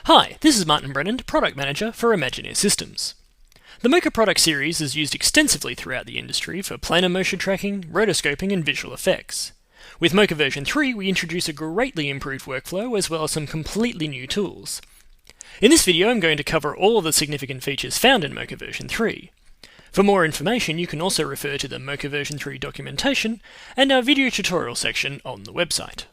Hi, this is Martin Brennand, Product Manager for Imagineer Systems. The Mocha product series is used extensively throughout the industry for planar motion tracking, rotoscoping and visual effects. With Mocha version 3, we introduce a greatly improved workflow as well as some completely new tools. In this video, I'm going to cover all of the significant features found in Mocha version 3. For more information, you can also refer to the Mocha version 3 documentation and our video tutorial section on the website.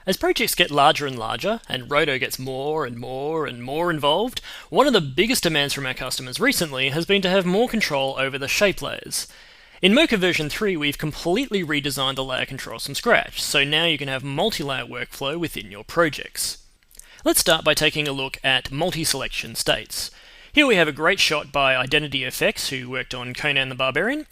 As projects get larger and larger, and roto gets more and more involved, one of the biggest demands from our customers recently has been to have more control over the shape layers. In Mocha version 3, we've completely redesigned the layer controls from scratch, so now you can have multi-layer workflow within your projects. Let's start by taking a look at multi-selection states. Here we have a great shot by Identity FX, who worked on Conan the Barbarian.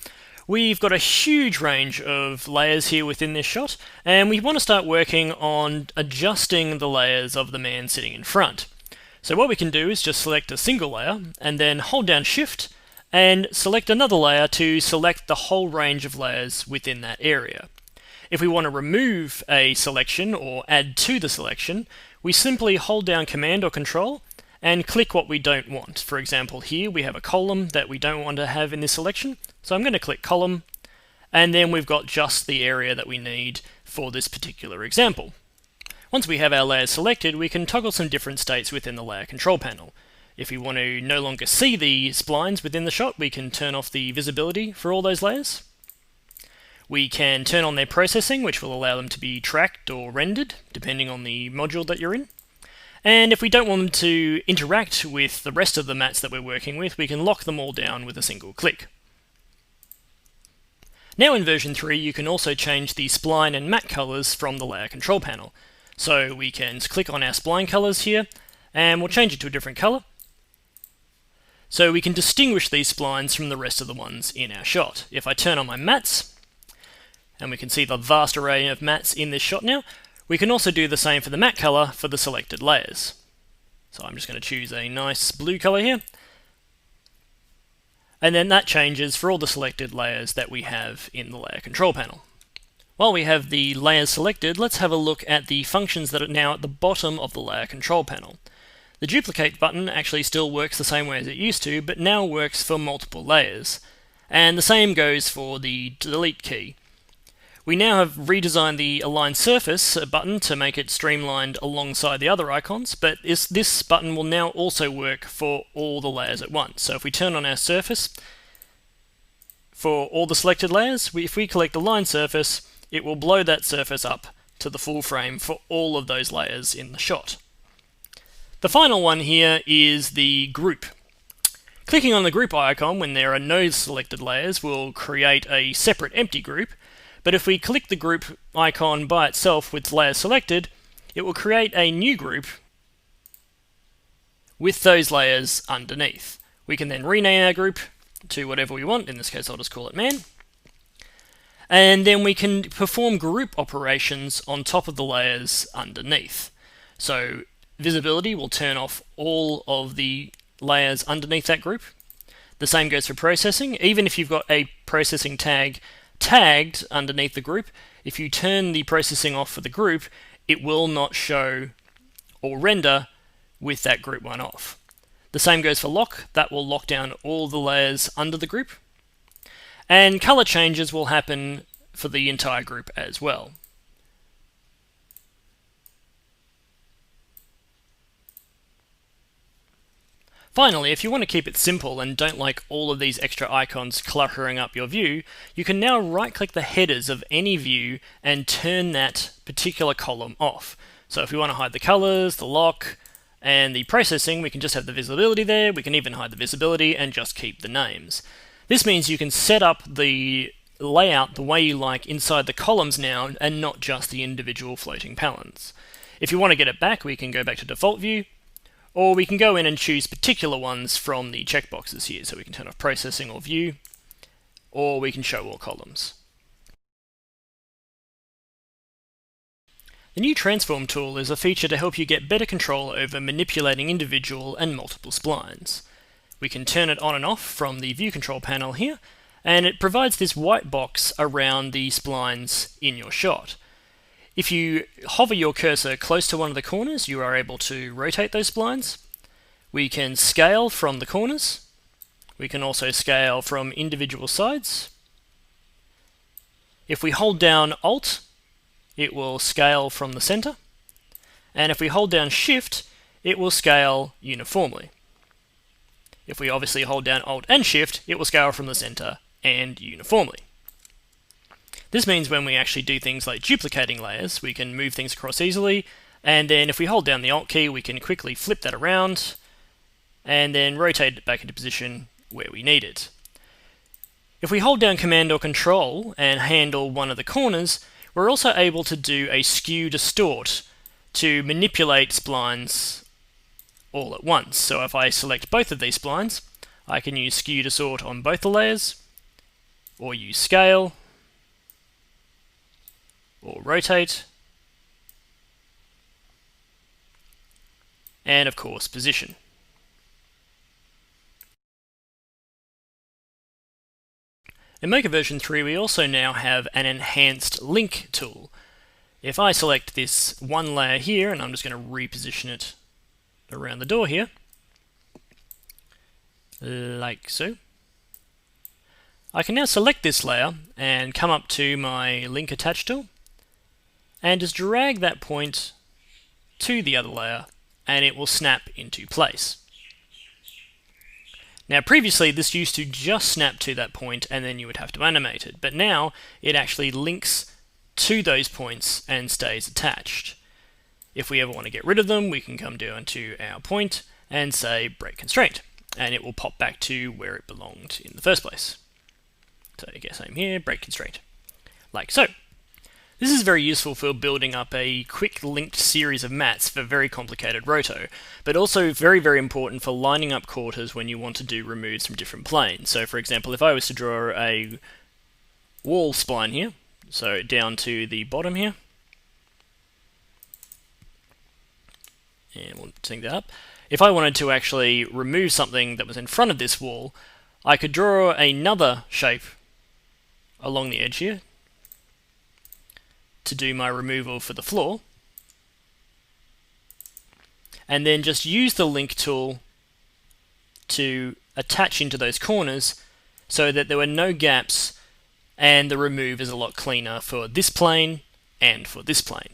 We've got a huge range of layers here within this shot, and we want to start working on adjusting the layers of the man sitting in front. So what we can do is just select a single layer, and then hold down Shift, and select another layer to select the whole range of layers within that area. If we want to remove a selection or add to the selection, we simply hold down Command or Control, and click what we don't want. For example, here we have a column that we don't want to have in this selection, so I'm going to click Column, and then we've got just the area that we need for this particular example. Once we have our layers selected, we can toggle some different states within the layer control panel. If we want to no longer see the splines within the shot, we can turn off the visibility for all those layers. We can turn on their processing, which will allow them to be tracked or rendered, depending on the module that you're in. And if we don't want them to interact with the rest of the mats that we're working with, we can lock them all down with a single click. Now in version 3, you can also change the spline and mat colors from the layer control panel. So we can click on our spline colors here, and we'll change it to a different color. So we can distinguish these splines from the rest of the ones in our shot. If I turn on my mats, and we can see the vast array of mats in this shot now, we can also do the same for the mat color for the selected layers. So I'm just going to choose a nice blue color here. And then that changes for all the selected layers that we have in the layer control panel. While we have the layers selected, let's have a look at the functions that are now at the bottom of the layer control panel. The duplicate button actually still works the same way as it used to, but now works for multiple layers. And the same goes for the delete key. We now have redesigned the Align Surface button to make it streamlined alongside the other icons, but this button will now also work for all the layers at once. So if we turn on our surface, for all the selected layers, if we select Align Surface, it will blow that surface up to the full frame for all of those layers in the shot. The final one here is the group. Clicking on the group icon when there are no selected layers will create a separate empty group. But if we click the group icon by itself with layers selected, it will create a new group with those layers underneath. We can then rename our group to whatever we want. In this case, I'll just call it man. And then we can perform group operations on top of the layers underneath. So visibility will turn off all of the layers underneath that group. The same goes for processing. Even if you've got a processing tag tagged underneath the group, if you turn the processing off for the group, it will not show or render with that group one off. The same goes for lock. That will lock down all the layers under the group. And color changes will happen for the entire group as well. Finally, if you want to keep it simple and don't like all of these extra icons cluttering up your view, you can now right-click the headers of any view and turn that particular column off. So if we want to hide the colors, the lock, and the processing, we can just have the visibility there. We can even hide the visibility and just keep the names. This means you can set up the layout the way you like inside the columns now and not just the individual floating palettes. If you want to get it back, we can go back to default view, or we can go in and choose particular ones from the checkboxes here. So we can turn off processing or view, or we can show all columns. The new transform tool is a feature to help you get better control over manipulating individual and multiple splines. We can turn it on and off from the view control panel here, and it provides this white box around the splines in your shot. If you hover your cursor close to one of the corners, you are able to rotate those splines. We can scale from the corners. We can also scale from individual sides. If we hold down Alt, it will scale from the center. And if we hold down Shift, it will scale uniformly. If we obviously hold down Alt and Shift, it will scale from the center and uniformly. This means when we actually do things like duplicating layers, we can move things across easily, and then if we hold down the Alt key, we can quickly flip that around, and then rotate it back into position where we need it. If we hold down Command or Control and handle one of the corners, we're also able to do a skew distort to manipulate splines all at once. So if I select both of these splines, I can use skew distort on both the layers, or use scale, or rotate, and of course position. In Mocha version 3 we also now have an enhanced link tool. If I select this one layer here, and I'm just going to reposition it around the door here, like so, I can now select this layer and come up to my link attach tool and just drag that point to the other layer, and it will snap into place. Now previously this used to just snap to that point and then you would have to animate it, but now it actually links to those points and stays attached. If we ever want to get rid of them, we can come down to our point and say break constraint, and it will pop back to where it belonged in the first place. So I guess I'm here, break constraint, like so. This is very useful for building up a quick linked series of mats for very complicated roto, but also very important for lining up quarters when you want to do removes from different planes. So for example, if I was to draw a wall spline here, so down to the bottom here, and we'll sync that up. If I wanted to actually remove something that was in front of this wall, I could draw another shape along the edge here to do my removal for the floor, and then just use the link tool to attach into those corners so that there were no gaps, and the remove is a lot cleaner for this plane and for this plane.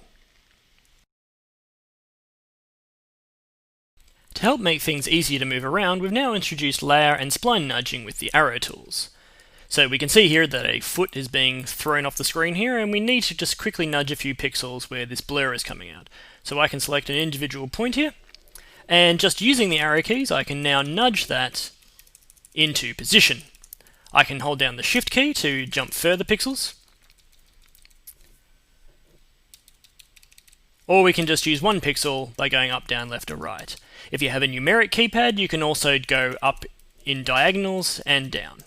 To help make things easier to move around, we've now introduced layer and spline nudging with the arrow tools. So we can see here that a foot is being thrown off the screen here, and we need to just quickly nudge a few pixels where this blur is coming out. So I can select an individual point here, and just using the arrow keys I can now nudge that into position. I can hold down the Shift key to jump further pixels, or we can just use one pixel by going up, down, left or right. If you have a numeric keypad, you can also go up in diagonals and down.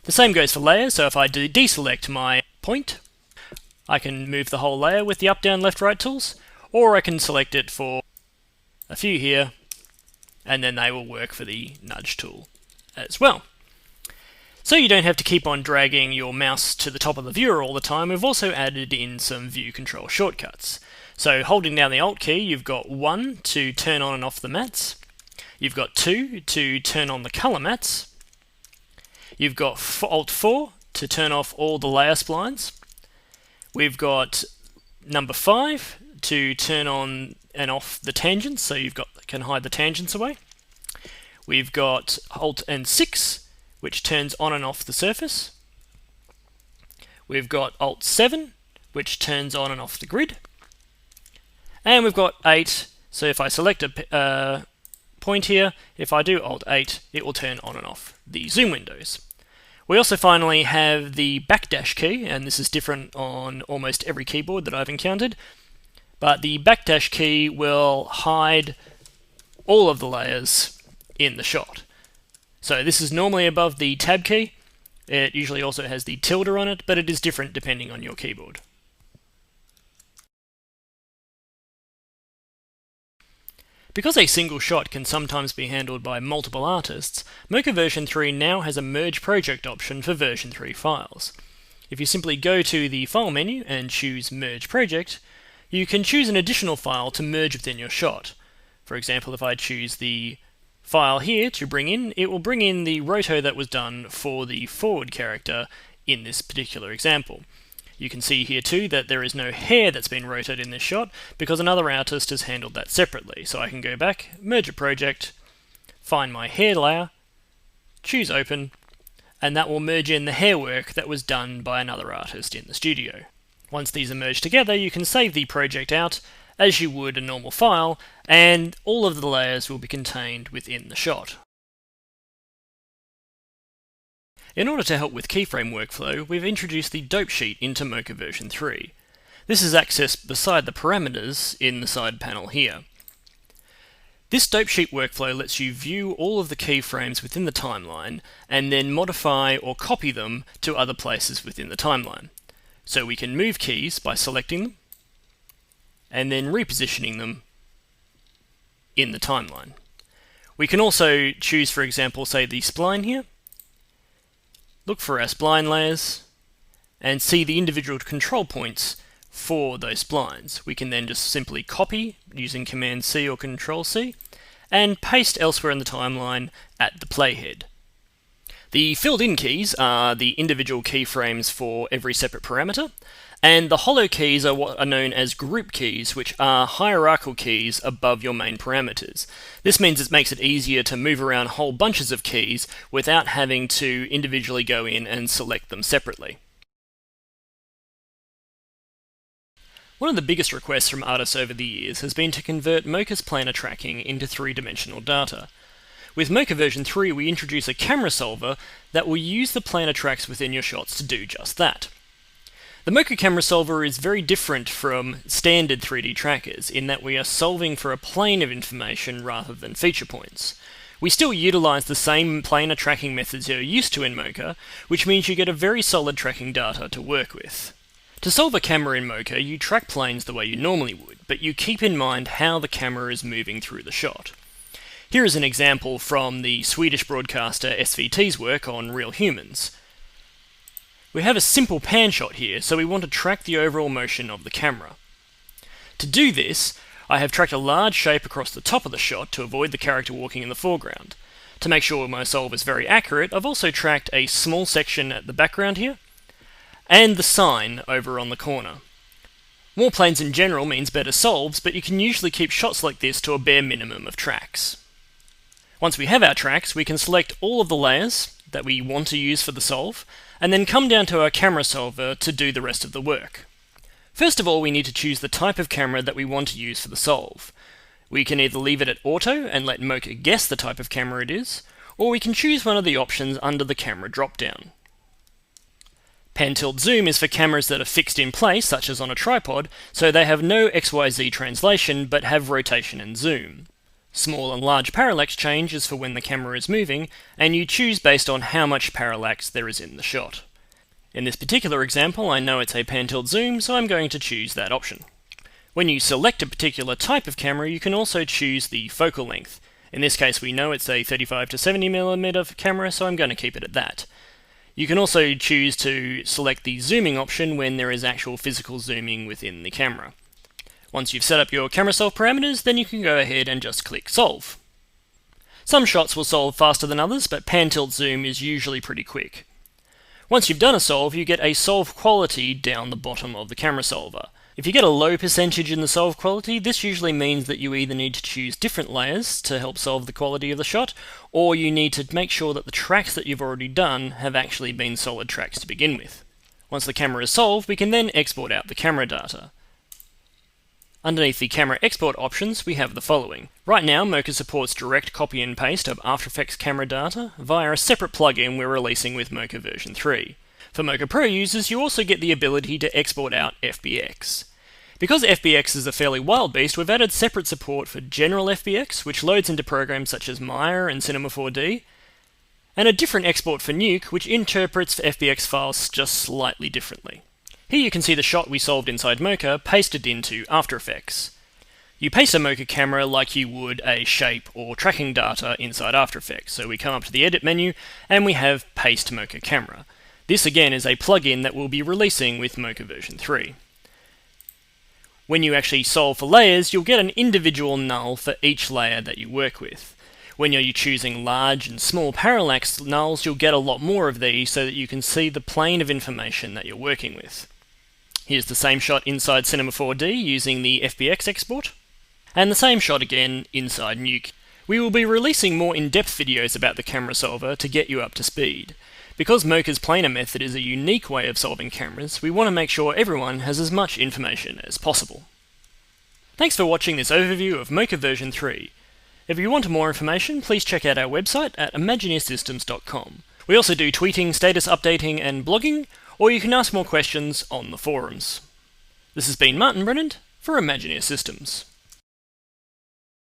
The same goes for layers, so if I deselect my point, I can move the whole layer with the up, down, left, right tools, or I can select it for a few here, and then they will work for the nudge tool as well. So you don't have to keep on dragging your mouse to the top of the viewer all the time, we've also added in some view control shortcuts. So holding down the Alt key, you've got 1 to turn on and off the mats, you've got 2 to turn on the color mats, you've got Alt 4 to turn off all the layer splines. We've got number 5 to turn on and off the tangents, so can hide the tangents away. We've got Alt and 6, which turns on and off the surface. We've got Alt 7, which turns on and off the grid. And we've got 8, so if I select a point here, if I do Alt 8, it will turn on and off the zoom windows. We also finally have the backdash key, and this is different on almost every keyboard that I've encountered, but the backdash key will hide all of the layers in the shot. So this is normally above the tab key, it usually also has the tilde on it, but it is different depending on your keyboard. Because a single shot can sometimes be handled by multiple artists, Mocha version 3 now has a merge project option for version 3 files. If you simply go to the File menu and choose Merge Project, you can choose an additional file to merge within your shot. For example, if I choose the file here to bring in, it will bring in the roto that was done for the forward character in this particular example. You can see here too that there is no hair that's been rotated in this shot because another artist has handled that separately. So I can go back, merge a project, find my hair layer, choose open, and that will merge in the hair work that was done by another artist in the studio. Once these are merged together, you can save the project out as you would a normal file, and all of the layers will be contained within the shot. In order to help with keyframe workflow, we've introduced the dope sheet into Mocha version 3. This is accessed beside the parameters in the side panel here. This dope sheet workflow lets you view all of the keyframes within the timeline and then modify or copy them to other places within the timeline. So we can move keys by selecting them and then repositioning them in the timeline. We can also choose, for example, say the spline here, look for our spline layers, and see the individual control points for those splines. We can then just simply copy using Command C or Control C, and paste elsewhere in the timeline at the playhead. The filled-in keys are the individual keyframes for every separate parameter, and the hollow keys are what are known as group keys, which are hierarchical keys above your main parameters. This means it makes it easier to move around whole bunches of keys without having to individually go in and select them separately. One of the biggest requests from artists over the years has been to convert Mocha's planar tracking into three-dimensional data. With Mocha version 3, we introduce a camera solver that will use the planar tracks within your shots to do just that. The Mocha camera solver is very different from standard 3D trackers in that we are solving for a plane of information rather than feature points. We still utilize the same planar tracking methods you're used to in Mocha, which means you get a very solid tracking data to work with. To solve a camera in Mocha, you track planes the way you normally would, but you keep in mind how the camera is moving through the shot. Here is an example from the Swedish broadcaster SVT's work on Real Humans. We have a simple pan shot here, so we want to track the overall motion of the camera. To do this, I have tracked a large shape across the top of the shot to avoid the character walking in the foreground. To make sure my solve is very accurate, I've also tracked a small section at the background here, and the sign over on the corner. More planes in general means better solves, but you can usually keep shots like this to a bare minimum of tracks. Once we have our tracks, we can select all of the layers that we want to use for the solve, and then come down to our camera solver to do the rest of the work. First of all, we need to choose the type of camera that we want to use for the solve. We can either leave it at auto and let Mocha guess the type of camera it is, or we can choose one of the options under the camera drop-down. Pan tilt zoom is for cameras that are fixed in place, such as on a tripod, so they have no XYZ translation but have rotation and zoom. Small and large parallax change is for when the camera is moving, and you choose based on how much parallax there is in the shot. In this particular example, I know it's a pan tilt zoom, so I'm going to choose that option. When you select a particular type of camera, you can also choose the focal length. In this case, we know it's a 35 to 70mm camera, so I'm going to keep it at that. You can also choose to select the zooming option when there is actual physical zooming within the camera. Once you've set up your camera solve parameters, then you can go ahead and just click Solve. Some shots will solve faster than others, but pan tilt zoom is usually pretty quick. Once you've done a solve, you get a solve quality down the bottom of the camera solver. If you get a low percentage in the solve quality, this usually means that you either need to choose different layers to help solve the quality of the shot, or you need to make sure that the tracks that you've already done have actually been solid tracks to begin with. Once the camera is solved, we can then export out the camera data. Underneath the camera export options, we have the following. Right now, Mocha supports direct copy and paste of After Effects camera data via a separate plugin we're releasing with Mocha version 3. For Mocha Pro users, you also get the ability to export out FBX. Because FBX is a fairly wild beast, we've added separate support for general FBX, which loads into programs such as Maya and Cinema 4D, and a different export for Nuke, which interprets FBX files just slightly differently. Here you can see the shot we solved inside Mocha pasted into After Effects. You paste a Mocha camera like you would a shape or tracking data inside After Effects. So we come up to the Edit menu and we have Paste Mocha Camera. This again is a plugin that we'll be releasing with Mocha version 3. When you actually solve for layers, you'll get an individual null for each layer that you work with. When you're choosing large and small parallax nulls, you'll get a lot more of these so that you can see the plane of information that you're working with. Here's the same shot inside Cinema 4D using the FBX export, and the same shot again inside Nuke. We will be releasing more in-depth videos about the camera solver to get you up to speed. Because Mocha's planar method is a unique way of solving cameras, we want to make sure everyone has as much information as possible. Thanks for watching this overview of Mocha version 3. If you want more information, please check out our website at imagineersystems.com. We also do tweeting, status updating, and blogging, or you can ask more questions on the forums. This has been Martin Brennand for Imagineer Systems.